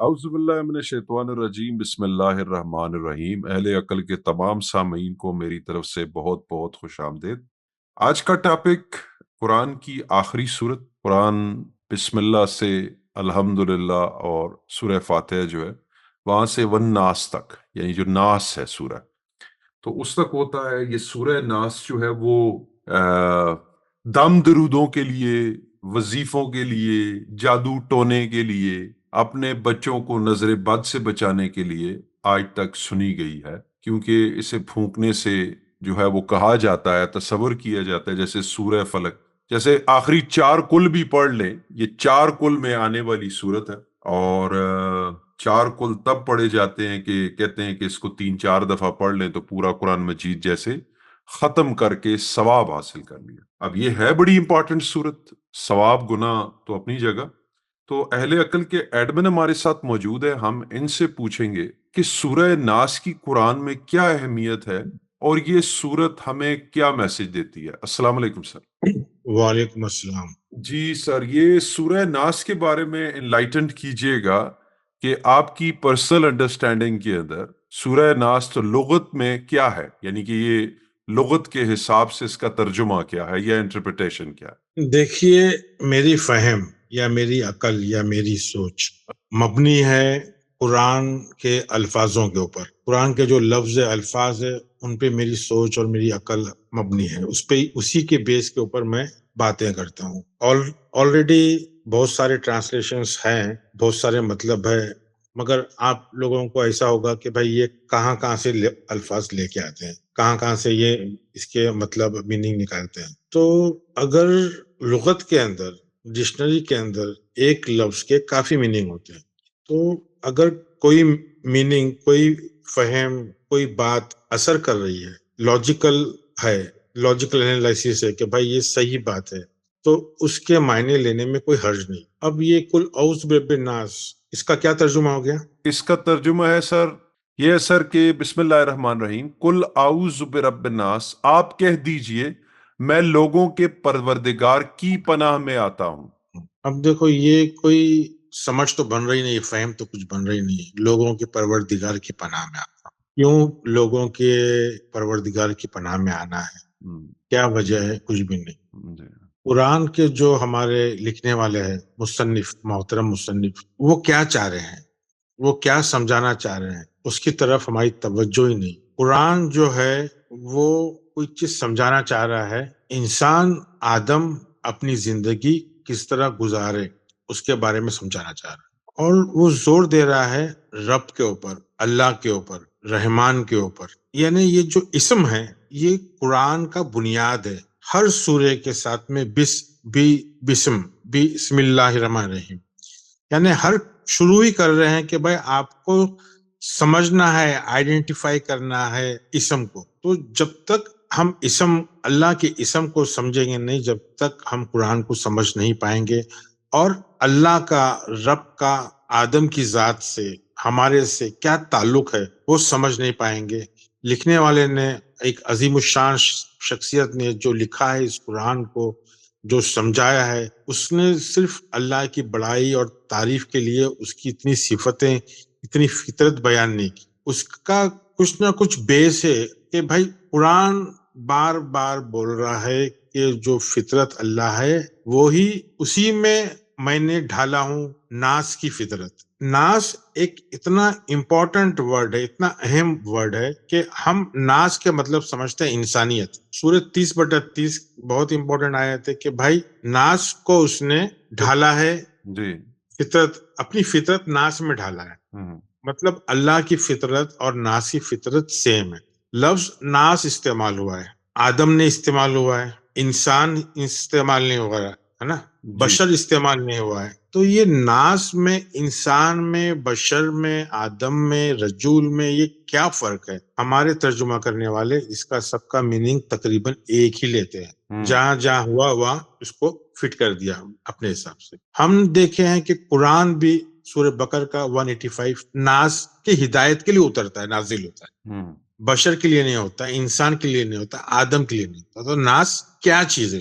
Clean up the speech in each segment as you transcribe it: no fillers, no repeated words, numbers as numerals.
اعوذ باللہ من الشیطان الرجیم بسم اللہ الرحمن الرحیم۔ اہل عقل کے تمام سامعین کو میری طرف سے بہت بہت خوش آمدید۔ آج کا ٹاپک قرآن کی آخری سورت، قرآن بسم اللہ سے الحمدللہ اور سورہ فاتحہ جو ہے وہاں سے والناس تک، یعنی جو ناس ہے سورہ، تو اس تک ہوتا ہے۔ یہ سورہ ناس جو ہے وہ دم درودوں کے لیے، وظیفوں کے لیے، جادو ٹونے کے لیے، اپنے بچوں کو نظر بد سے بچانے کے لیے آج تک سنی گئی ہے، کیونکہ اسے پھونکنے سے جو ہے وہ کہا جاتا ہے، تصور کیا جاتا ہے جیسے سورہ فلق، جیسے آخری چار کل بھی پڑھ لیں، یہ چار کل میں آنے والی صورت ہے۔ اور چار کل تب پڑھے جاتے ہیں کہ کہتے ہیں کہ اس کو 3-4 دفعہ پڑھ لیں تو پورا قرآن مجید جیسے ختم کر کے ثواب حاصل کر لیا۔ اب یہ ہے بڑی امپورٹنٹ صورت، ثواب گناہ تو اپنی جگہ۔ تو اہل عقل کے ایڈمن ہمارے ساتھ موجود ہے، ہم ان سے پوچھیں گے کہ سورہ ناس کی قرآن میں کیا اہمیت ہے اور یہ سورت ہمیں کیا میسج دیتی ہے۔ السلام علیکم سر۔ وعلیکم السلام۔ جی سر، یہ سورہ ناس کے بارے میں انلائٹنڈ کیجئے گا کہ آپ کی پرسنل انڈرسٹینڈنگ کے اندر سورہ ناس تو لغت میں کیا ہے، یعنی کہ یہ لغت کے حساب سے اس کا ترجمہ کیا ہے یا انٹرپریٹیشن کیا ہے؟ دیکھیے، میری فہم یا میری عقل یا میری سوچ مبنی ہے قرآن کے الفاظوں کے اوپر۔ قرآن کے جو لفظ الفاظ ہے ان پہ میری سوچ اور میری عقل مبنی ہے، اسی کے بیس کے اوپر میں باتیں کرتا ہوں۔ آلریڈی بہت سارے ٹرانسلیشنز ہیں، بہت سارے مطلب ہے، مگر آپ لوگوں کو ایسا ہوگا کہ بھائی یہ کہاں سے الفاظ لے کے آتے ہیں، کہاں سے یہ اس کے مطلب میننگ نکالتے ہیں۔ تو اگر لغت کے اندر، ڈکشنری کے اندر ایک لفظ کے کافی میننگ ہوتے ہیں، تو اگر کوئی میننگ، کوئی فہم، کوئی بات اثر کر رہی ہے، لاجیکل ہے، لاجیکل انالائسس ہے کہ بھائی یہ صحیح بات ہے، تو اس کے معنی لینے میں کوئی حرج نہیں۔ اب یہ کل اعوذ برب الناس، اس کا کیا ترجمہ ہو گیا؟ اس کا ترجمہ ہے سر، یہ ہے سر کہ بسم اللہ الرحمن الرحیم، کل اعوذ برب الناس، آپ کہہ دیجئے میں لوگوں کے پروردگار کی پناہ میں آتا ہوں۔ اب دیکھو، یہ کوئی سمجھ تو بن رہی نہیں، فہم تو کچھ بن رہی نہیں، لوگوں کے پروردگار کی پناہ میں آتا ہوں۔ کیوں لوگوں کے پروردگار کی پناہ میں آنا ہے؟ کیا وجہ ہے؟ کچھ بھی نہیں۔ قرآن کے جو ہمارے لکھنے والے ہیں، مصنف، محترم مصنف، وہ کیا چاہ رہے ہیں، وہ کیا سمجھانا چاہ رہے ہیں، اس کی طرف ہماری توجہ ہی نہیں۔ قرآن جو ہے وہ کوئی چیز سمجھانا چاہ رہا ہے، انسان آدم اپنی زندگی کس طرح گزارے اس کے بارے میں سمجھانا چاہ رہا ہے، اور وہ زور دے رہا ہے رب کے اوپر، اللہ کے اوپر، رحمان کے اوپر۔ یعنی یہ جو اسم ہے یہ قرآن کا بنیاد ہے۔ ہر سورے کے ساتھ میں بسم اللہ الرحمن الرحیم، یعنی ہر شروع ہی کر رہے ہیں کہ بھائی آپ کو سمجھنا ہے، آئیڈینٹیفائی کرنا ہے اسم کو۔ تو جب تک ہم اسم، اللہ کے اسم کو سمجھیں گے نہیں، جب تک ہم قرآن کو سمجھ نہیں پائیں گے، اور اللہ کا، رب کا، آدم کی ذات سے، ہمارے سے کیا تعلق ہے وہ سمجھ نہیں پائیں گے۔ لکھنے والے نے، ایک عظیم الشان شخصیت نے جو لکھا ہے اس قرآن کو، جو سمجھایا ہے، اس نے صرف اللہ کی بڑائی اور تعریف کے لیے اس کی اتنی صفتیں، اتنی فطرت بیان نہیں کی۔ اس کا کچھ نہ کچھ بیس ہے کہ بھائی قرآن بار بار بول رہا ہے کہ جو فطرت اللہ ہے وہی، اسی میں نے ڈھالا ہوں ناس کی فطرت۔ ناس ایک اتنا امپورٹنٹ ورڈ ہے، اتنا اہم ورڈ ہے کہ ہم ناس کے مطلب سمجھتے ہیں انسانیت۔ سورۃ 30/30 بہت امپورٹنٹ آیت ہے کہ بھائی ناس کو اس نے ڈھالا ہے، جی، فطرت، اپنی فطرت ناس میں ڈھالا ہے۔ مطلب اللہ کی فطرت اور ناس کی فطرت سیم ہے۔ لفظ ناس استعمال ہوا ہے، آدم نے استعمال ہوا ہے، انسان استعمال نہیں ہوا ہے نا، بشر استعمال نہیں ہوا ہے۔ تو یہ ناس میں، انسان میں، بشر میں، آدم میں، رجول میں، یہ کیا فرق ہے؟ ہمارے ترجمہ کرنے والے اس کا سب کا میننگ تقریباً ایک ہی لیتے ہیں، جہاں جہاں ہوا وہاں اس کو فٹ کر دیا اپنے حساب سے۔ ہم دیکھے ہیں کہ قرآن بھی سورہ بقرہ کا 185 ناس کی ہدایت کے لیے اترتا ہے، نازل ہوتا ہے، بشر کے لیے نہیں ہوتا، انسان کے لیے نہیں ہوتا، آدم کے لیے نہیں ہوتا۔ تو ناس کیا چیز ہے؟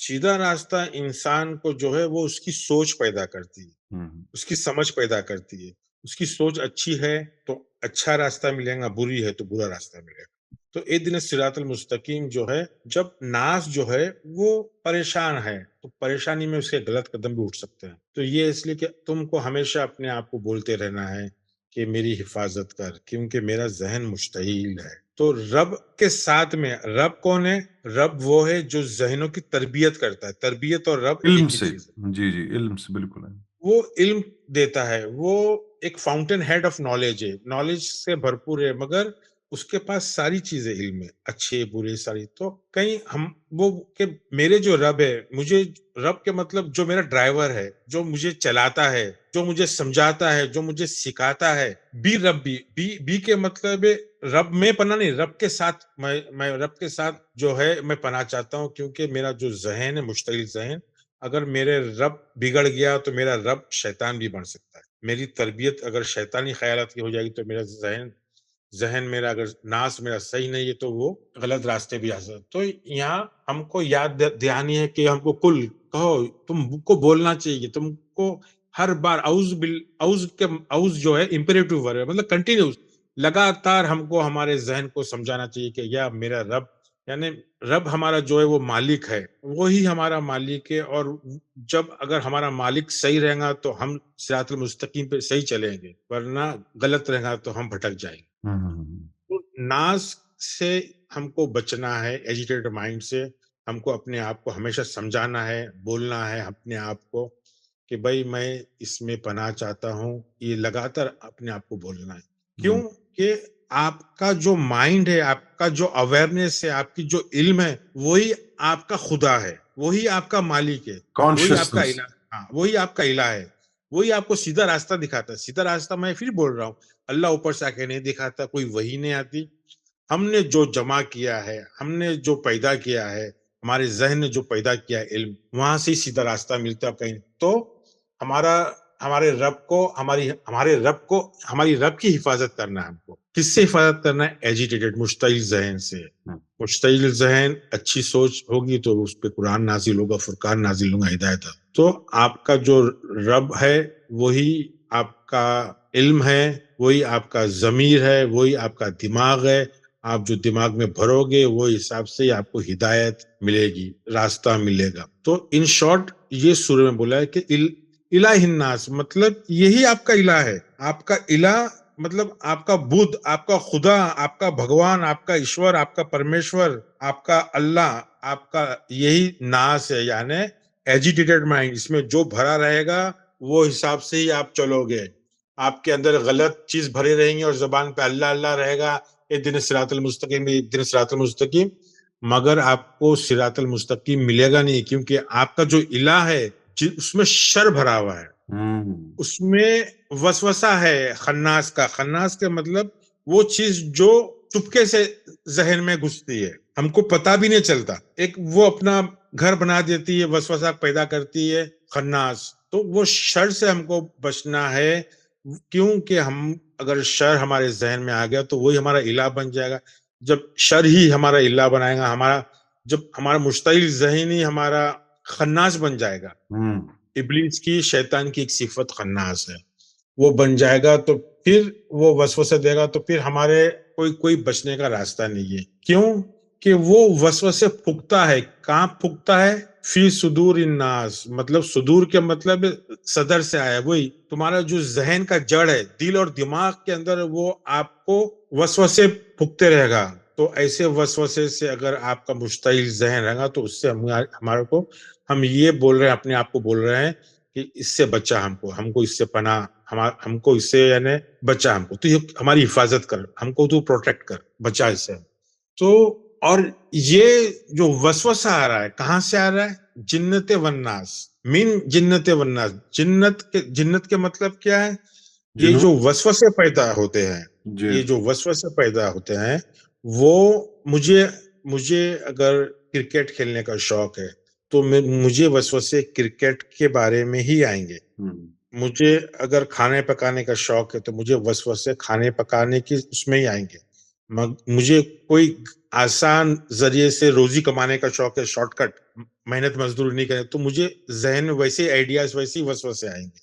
سیدھا راستہ انسان کو جو ہے وہ اس کی سوچ پیدا کرتی ہے، اس کی سمجھ پیدا کرتی ہے. اس کی سوچ اچھی ہے تو اچھا راستہ ملے گا، بری ہے تو برا راستہ ملے گا. تو اہدنا الصراط المستقیم جو ہے، جب ناس جو ہے وہ پریشان ہے تو پریشانی میں اس کے غلط قدم بھی اٹھ سکتے ہیں. تو یہ اس لیے کہ تم کو ہمیشہ اپنے آپ کو بولتے رہنا ہے کہ میری حفاظت کر، کیونکہ میرا ذہن مشتعل ہے. تو رب کے ساتھ میں، رب کون ہے؟ رب وہ ہے جو ذہنوں کی تربیت کرتا ہے. تربیت اور رب علم ایک ہی سے، چیز ہے. جی جی، علم سے بالکل ہے. وہ علم دیتا ہے، وہ ایک فاؤنٹین ہیڈ آف نالج ہے، نالج سے بھرپور ہے، مگر اس کے پاس ساری چیزیں علم ہے، اچھے برے ساری. تو کہیں ہم وہ کہ میرے جو رب ہے، مجھے رب کے مطلب جو میرا ڈرائیور ہے، جو مجھے چلاتا ہے، جو مجھے سمجھاتا ہے، جو مجھے سکھاتا ہے، بی رب بی کے مطلب ہے رب میں پناہ نہیں، رب کے ساتھ میں رب کے ساتھ جو ہے میں پناہ چاہتا ہوں. کیونکہ میرا جو ذہن ہے مشتعل ذہن، اگر میرے رب بگڑ گیا تو میرا رب شیطان بھی بن سکتا ہے. میری تربیت اگر شیطانی خیالات کی ہو جائے گی تو میرا ذہن میرا اگر ناس میرا صحیح نہیں ہے تو وہ غلط راستے بھی آ سکتے. تو یہاں ہم کو یاد دہانی ہے کہ ہم کو کل کہو، تم کو بولنا چاہیے، تم کو ہر بار اعوذ جو ہے امپیریٹو ورب ہے، مطلب کنٹینیوس، لگاتار ہم کو ہمارے ذہن کو سمجھانا چاہیے کہ یا میرا رب، یعنی رب ہمارا جو ہے وہ مالک ہے، وہی ہمارا مالک ہے. اور جب اگر ہمارا مالک صحیح رہے گا تو ہم صراط المستقیم پہ صحیح چلیں گے، ورنہ غلط رہے گا تو ہم بھٹک جائیں گے. تو ناز سے ہم کو بچنا ہے، ایجیٹیڈ مائنڈ سے. ہم کو اپنے آپ کو ہمیشہ سمجھانا ہے، بولنا ہے اپنے آپ کو کہ بھائی میں اس میں پناہ چاہتا ہوں. یہ لگاتار اپنے آپ کو بولنا ہے. کیوں کہ آپ کا جو مائنڈ ہے، آپ کا جو اویئرنیس ہے، آپ کی جو علم ہے، وہی آپ کا خدا ہے، وہی آپ کا مالک ہے، وہی آپ کا کانشیسنس. الہ. ہاں، وہی آپ کا الہ ہے، وہی آپ کو سیدھا راستہ دکھاتا ہے. سیدھا راستہ میں پھر بول رہا ہوں، اللہ اوپر سے آ کے نہیں دکھاتا، کوئی وحی نہیں آتی. ہم نے جو جمع کیا ہے، ہم نے جو پیدا کیا ہے، ہمارے ذہن نے جو پیدا کیا ہے علم، وہاں سے سیدھا راستہ ملتا ہے کہیں. تو ہمارے رب کو ہماری رب کی حفاظت کرنا ہے. ہم کو کس سے حفاظت کرنا ہے؟ ایجیٹیٹڈ مشتعل ذہن سے. مشتعل ذہن، اچھی سوچ ہوگی تو اس پہ قرآن نازل ہوگا، فرقان نازل ہوگا، ہدایت. تو آپ کا جو رب ہے وہی آپ کا علم ہے، وہی آپ کا ضمیر ہے، وہی آپ کا دماغ ہے. آپ جو دماغ میں بھرو گے وہ حساب سے آپ کو ہدایت ملے گی، راستہ ملے گا. تو ان شارٹ یہ سورہ میں بولا ہے کہ الہ الناس، مطلب یہی آپ کا الہ ہے. آپ کا الہ مطلب آپ کا بدھ، آپ کا خدا، آپ کا بھگوان، آپ کا ایشور، آپ کا پرمیشور، آپ کا اللہ، آپ کا یہی ناس ہے. یعنی ایجیٹیٹڈ مائنڈ، اس میں جو بھرا رہے گا وہ حساب سے ہی آپ چلو گے. آپ کے اندر غلط چیز بھری رہیں گی اور زبان پہ اللہ اللہ رہے گا، اہدنا الصراط المستقیم اہدنا الصراط المستقیم، مگر آپ کو صراط المستقیم ملے گا نہیں. کیونکہ آپ کا جو الہ ہے اس میں شر بھرا ہوا ہے، اس میں وسوسہ ہے خناس کا. خناس کے مطلب وہ چیز جو چپکے سے ذہن میں گھستی ہے، ہم کو پتا بھی نہیں چلتا. ایک وہ اپنا گھر بنا دیتی ہے، وسوسہ پیدا کرتی ہے، خناس. تو وہ شر سے ہم کو بچنا ہے. کیونکہ ہم اگر شر ہمارے ذہن میں آ گیا تو وہی ہمارا الہ بن جائے گا. جب شر ہی ہمارا الہ بنائے گا، جب ہمارا مشتعل ذہن ہی ہمارا خناس بن جائے گا. ابلیس کی، شیطان کی ایک صفت خناس ہے، وہ بن جائے گا تو پھر وہ وسوسہ دے گا تو پھر ہمارے کوئی بچنے کا راستہ نہیں ہے. کیوں کہ وہ وسوسے پھونکتا ہے. کہاں پھونکتا ہے؟ فی صدور الناس، مطلب صدور کے مطلب صدر سے آیا. وہی تمہارا جو ذہن کا جڑ ہے، دل اور دماغ کے اندر، وہ آپ کو وسوسے پھونکتے رہے گا. تو ایسے وسوسے سے اگر آپ کا مشتعل ذہن رہے گا تو اس سے ہمارے کو، ہم یہ بول رہے ہیں، اپنے آپ کو بول رہے ہیں کہ اس سے بچا ہم کو اس سے پناہ، ہم کو اس سے یعنی بچا، ہم کو تو یہ ہماری حفاظت کر، ہم کو تو پروٹیکٹ کر، بچا اس سے. تو اور یہ جو وسوسہ آ رہا ہے کہاں سے آ رہا ہے؟ جنت والناس، من جنت والناس. جنت کے مطلب کیا ہے؟ یہ جو وسوسے پیدا ہوتے ہیں، یہ جو وسوسے پیدا ہوتے ہیں، وہ مجھے اگر کرکٹ کھیلنے کا شوق ہے تو مجھے وسوسے کرکٹ کے بارے میں ہی آئیں گے. مجھے اگر کھانے پکانے کا شوق ہے تو مجھے وسوسے کھانے پکانے کی اس میں ہی آئیں گے. مجھے کوئی آسان ذریعے سے روزی کمانے کا شوق ہے، شارٹ کٹ، محنت مزدوری نہیں کرے، تو مجھے ذہن میں ویسے آئیڈیاز، ویسے وسوسے آئیں گے.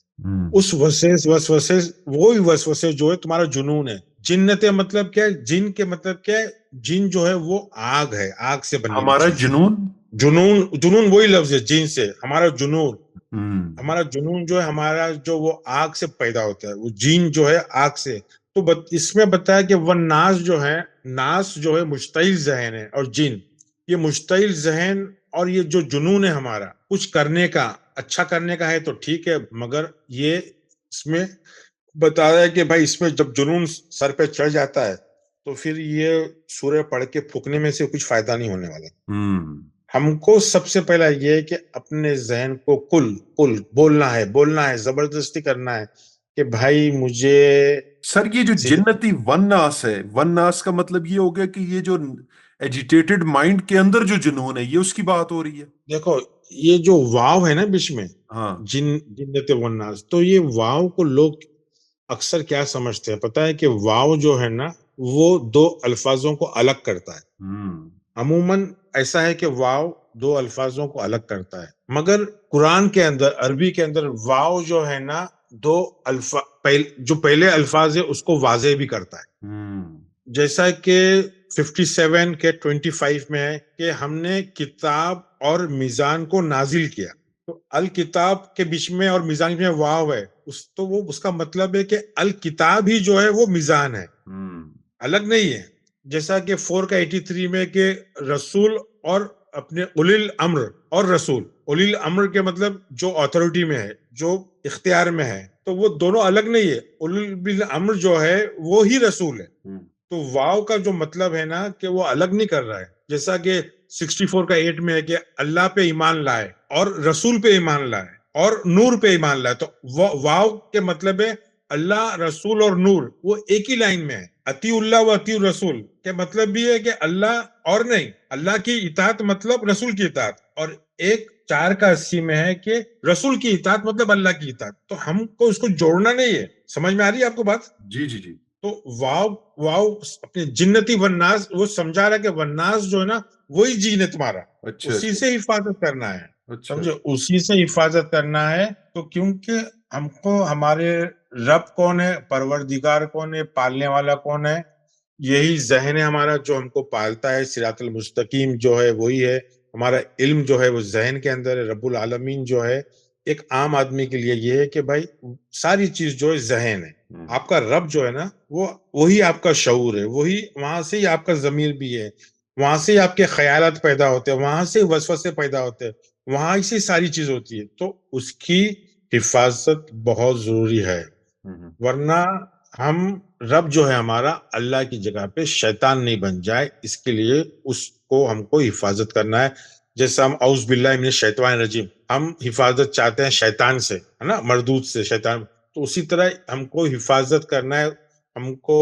اس وسوسے وہی وسوسے جو ہے تمہارا جنون ہے. جنت مطلب کیا ہے؟ جن کے مطلب کیا ہے؟ جن جو ہے وہ آگ ہے، آگ سے بنی ہوئی ہمارا چیز. جنون، جنون وہی لفظ ہے، جن سے. ہمارا جنون جو ہے، ہمارا جو وہ آگ سے پیدا ہوتا ہے، وہ جین جو ہے آگ سے. تو اس میں بتایا کہ وہ ناس جو ہے، ناس جو ہے مشتعل ذہن ہے، اور جن یہ مشتعل ذہن اور یہ جو جنون ہے ہمارا کچھ کرنے کا، اچھا کرنے کا ہے تو ٹھیک ہے، مگر یہ اس میں بتایا ہے کہ بھائی اس میں جب جنون سر پہ چڑھ جاتا ہے تو پھر یہ سورہ پڑھ کے پھونکنے میں سے کچھ فائدہ نہیں ہونے والا. ہم کو سب سے پہلا یہ ہے کہ اپنے ذہن کو کل بولنا ہے، زبردستی کرنا ہے کہ بھائی مجھے. سر یہ جو جنتی وناس ہے، وناس کا مطلب یہ ہو گیا کہ یہ جو ایجیٹیٹڈ مائنڈ کے اندر جو جنون ہے، یہ اس کی بات ہو رہی ہے. دیکھو یہ جو واو ہے نا بیچ میں، ہاں، جنت وناس، تو یہ واو کو لوگ اکثر کیا سمجھتے ہیں پتا ہے کہ واو جو ہے نا وہ دو الفاظوں کو الگ کرتا ہے. عموماً ایسا ہے کہ واو دو الفاظوں کو الگ کرتا ہے، مگر قرآن کے اندر، عربی کے اندر واو جو ہے نا دو جو پہلے الفاظ ہے اس کو واضح بھی کرتا ہے. جیسا کہ 57 کے 25 میں ہے کہ ہم نے کتاب اور میزان کو نازل کیا. تو الکتاب کے بیچ میں اور میزان کے بیچ میں واو ہے، تو وہ اس کا مطلب ہے کہ الکتاب ہی جو ہے وہ میزان ہے، الگ نہیں ہے. جیسا کہ 4 کا 83 میں کہ رسول اور اپنے اولی الامر، اور رسول، اولی الامر کے مطلب جو اتھارٹی میں ہے، جو اختیار میں ہے، تو وہ دونوں الگ نہیں ہے. اولی الامر جو ہے وہی رسول ہے. تو واو کا جو مطلب ہے نا کہ وہ الگ نہیں کر رہا ہے. جیسا کہ 64 کا 8 میں ہے کہ اللہ پہ ایمان لائے اور رسول پہ ایمان لائے اور نور پہ ایمان لائے. تو واو کے مطلب ہے اللہ، رسول اور نور وہ ایک ہی لائن میں ہے. اطیع اللہ و اطیع الرسول کے مطلب بھی ہے کہ اللہ اور نہیں، اللہ کی اطاعت مطلب رسول کی اطاعت. اور ایک 4 کا 80 میں ہے کہ رسول کی اطاعت مطلب اللہ کی اطاعت. تو ہم کو اس کو جوڑنا نہیں ہے. سمجھ میں آ رہی ہے آپ کو بات؟ جی جی جی. تو واو اپنے جنتی وناس وہ سمجھا رہا کہ وناس جو ہے نا وہی جین ہے تمہارا. اسی سے حفاظت کرنا ہے. سمجھے؟ اسی سے حفاظت کرنا ہے. تو کیونکہ ہم کو ہمارے رب کون ہے، پروردگار کون ہے، پالنے والا کون ہے، یہی ذہن ہے ہمارا جو ہم کو پالتا ہے. صراط المستقیم جو ہے وہی ہے. ہمارا علم جو ہے وہ ذہن کے اندر ہے. رب العالمین جو ہے ایک عام آدمی کے لیے یہ ہے کہ بھائی ساری چیز جو ہے ذہن ہے. آپ کا رب جو ہے نا وہی آپ کا شعور ہے، وہی، وہاں سے ہی آپ کا ضمیر بھی ہے، وہاں سے آپ کے خیالات پیدا ہوتے ہیں، وہاں سے وسوسے پیدا ہوتے ہیں، وہاں سے ساری چیز ہوتی ہے. تو اس کی حفاظت بہت ضروری ہے. ورنہ ہم رب جو ہے ہمارا اللہ کی جگہ پہ شیطان نہیں بن جائے، اس کے لیے اس کو ہم کو حفاظت کرنا ہے. جیسے ہم اعوذ باللہ من الشیطان الرجیم، ہم حفاظت چاہتے ہیں شیطان سے، ہے نا، مردود سے، شیطان. تو اسی طرح ہم کو حفاظت کرنا ہے، ہم کو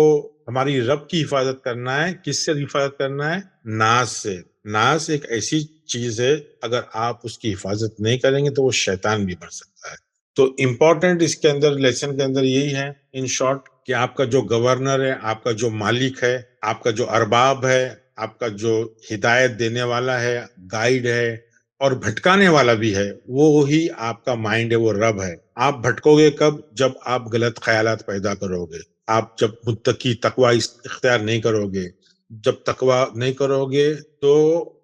ہماری رب کی حفاظت کرنا ہے. کس سے حفاظت کرنا ہے؟ ناس سے. ناس ایک ایسی چیز ہے اگر آپ اس کی حفاظت نہیں کریں گے تو وہ شیطان بھی بن سکتا ہے. تو امپورٹنٹ اس کے اندر، لیسن کے اندر یہی ہے ان شارٹ کہ آپ کا جو گورنر ہے، آپ کا جو مالک ہے، آپ کا جو ارباب ہے، آپ کا جو ہدایت دینے والا ہے، گائیڈ ہے اور بھٹکانے والا بھی ہے، وہی آپ کا مائنڈ ہے، وہ رب ہے. آپ بھٹکو گے کب؟ جب آپ غلط خیالات پیدا کرو گے، آپ جب متقی تقوی اختیار نہیں کرو گے. جب تقوی نہیں کرو گے تو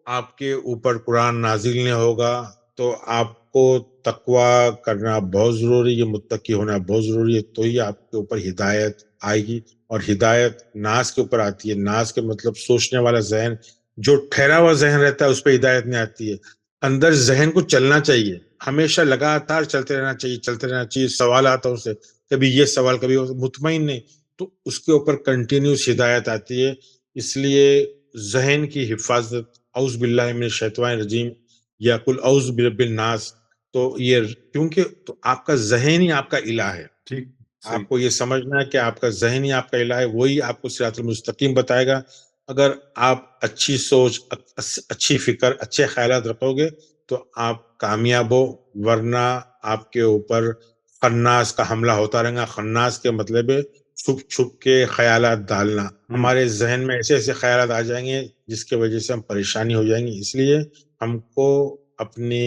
آپ کے اوپر قرآن نازل نہیں ہوگا. تو آپ کو تقوی کرنا بہت ضروری ہے، متقی ہونا بہت ضروری ہے. تو ہی آپ کے اوپر ہدایت آئے گی. اور ہدایت ناس کے اوپر آتی ہے. ناس کے مطلب سوچنے والا ذہن، جو ٹھہرا ہوا ذہن رہتا ہے اس پہ ہدایت نہیں آتی ہے. اندر ذہن کو چلنا چاہیے، ہمیشہ لگاتار چلتے رہنا چاہیے. سوال آتا ہے اسے، کبھی یہ سوال، کبھی مطمئن نہیں، تو اس کے اوپر کنٹینیوس ہدایت آتی ہے. اس لیے ذہن کی حفاظت، اعوذ باللہ من الشیطان الرجیم یا قل اعوذ برب الناس. تو یہ کیونکہ تو آپ کا ذہن ہی آپ کا الہ ہے. ٹھیک، آپ کو یہ سمجھنا ہے کہ آپ کا ذہن ہی آپ کا الہ ہے، وہی آپ کو صراط المستقیم بتائے گا. اگر آپ اچھی سوچ، اچھی فکر، اچھے خیالات رکھو گے تو آپ کامیاب ہو. ورنہ آپ کے اوپر خناس کا حملہ ہوتا رہے گا. خناس کے مطلب ہے چھپ چھپ کے خیالات ڈالنا، ہمارے ہوں ذہن میں ایسے ایسے خیالات آ جائیں گے جس کی وجہ سے ہم پریشانی ہو جائیں گی. اس لیے ہم کو اپنے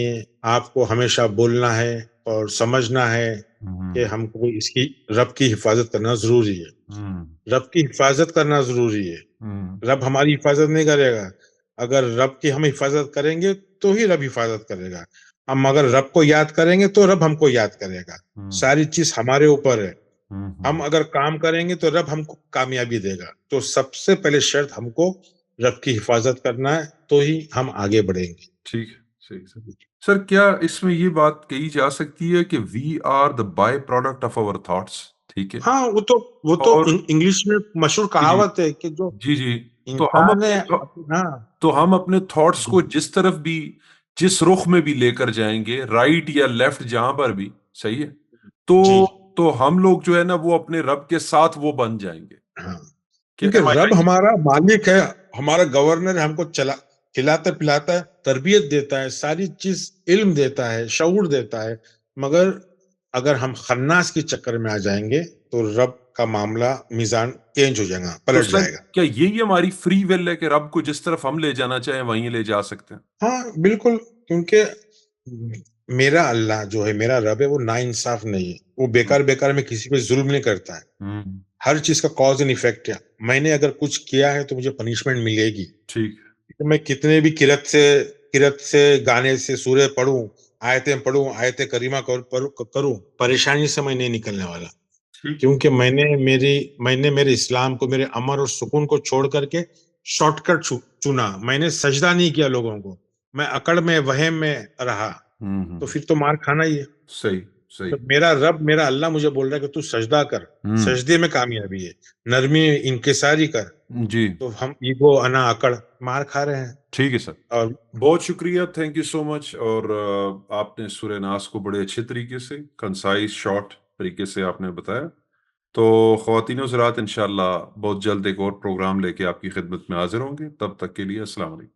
آپ کو ہمیشہ بولنا ہے اور سمجھنا ہے ہوں کہ ہم کو اس کی رب کی حفاظت کرنا ضروری ہے. ہوں رب کی حفاظت کرنا ضروری ہے. ہوں رب ہماری حفاظت نہیں کرے گا. اگر رب کی ہم حفاظت کریں گے تو ہی رب حفاظت کرے گا. ہم اگر رب کو یاد کریں گے تو رب ہم کو یاد کرے گا. ہوں ساری چیز ہمارے اوپر ہے. ہوں ہم اگر کام کریں گے تو رب ہم کو کامیابی دے گا. تو سب سے پہلے شرط ہم کو رب کی حفاظت کرنا ہے تو ہی ہم آگے بڑھیں گے. ٹھیک ہے صحیح سر. سر کیا اس میں یہ بات کہی جا سکتی ہے کہ we are the by product of our thoughts? ٹھیک ہے. ہاں وہ تو اور انگلش میں مشہور جی جی کہاوت ہے کہ جو جی جی تو ہم انسان ہے. ہاں اپنے تھاٹس کو جس طرف بھی، جس رخ میں بھی لے کر جائیں گے، رائٹ یا لیفٹ جہاں پر بھی، صحیح ہے، تو جی ہم لوگ جو ہے نا وہ اپنے رب کے ساتھ وہ بن جائیں گے. ہاں کہ کیونکہ رب ہمارا مالک ہے، ہمارا گورنر ہے. ہم کو کھلاتا پلاتا ہے، تربیت دیتا ہے، ساری چیز علم دیتا ہے، شعور دیتا ہے. مگر اگر ہم خناس کے چکر میں آ جائیں گے تو رب کا معاملہ میزان چینج ہو جائے گا، تو پلٹ سر جائے گا. کیا یہی ہماری فری ول ہے کہ رب کو جس طرف ہم لے جانا چاہیں وہیں لے جا سکتے ہیں؟ ہاں بالکل. کیونکہ میرا اللہ جو ہے، میرا رب ہے، وہ نا انصاف نہیں ہے. وہ بیکار بیکار میں کسی پہ ظلم نہیں کرتا ہے. ہوں ہر چیز کا کاز اینڈ ایفیکٹ ہے. میں نے اگر کچھ کیا ہے تو مجھے پنشمنٹ ملے گی. ٹھیک ہے. میں کتنے بھی کرت سے گانے سے سورے پڑھوں، آیتیں کریمہ کروں، پریشانی سے میں نہیں نکلنے والا. ٹھیک ہے. کیونکہ میں نے میرے اسلام کو، میرے امن اور سکون کو چھوڑ کر کے شارٹ کٹ چنا. میں نے سجدہ نہیں کیا لوگوں کو. میں اکڑ میں وہم میں رہا. تو پھر تو مار کھانا ہی ہے. صحیح صحیح. تو میرا رب، میرا اللہ مجھے بول رہا ہے کہ تو سجدہ کر. ہوں سجدے میں کامیابی ہے. نرمی انکساری کر. جی تو ہم ایگو انا اکڑ مار کھا رہے ہیں. ٹھیک ہے سر. اور بہت شکریہ، تھینک یو سو مچ. اور آپ نے سورہ ناس کو بڑے اچھے طریقے سے، کنسائز شارٹ طریقے سے آپ نے بتایا. تو خواتین و حضرات، انشاءاللہ بہت جلد ایک اور پروگرام لے کے آپ کی خدمت میں حاضر ہوں گے. تب تک کے لیے السلام علیکم.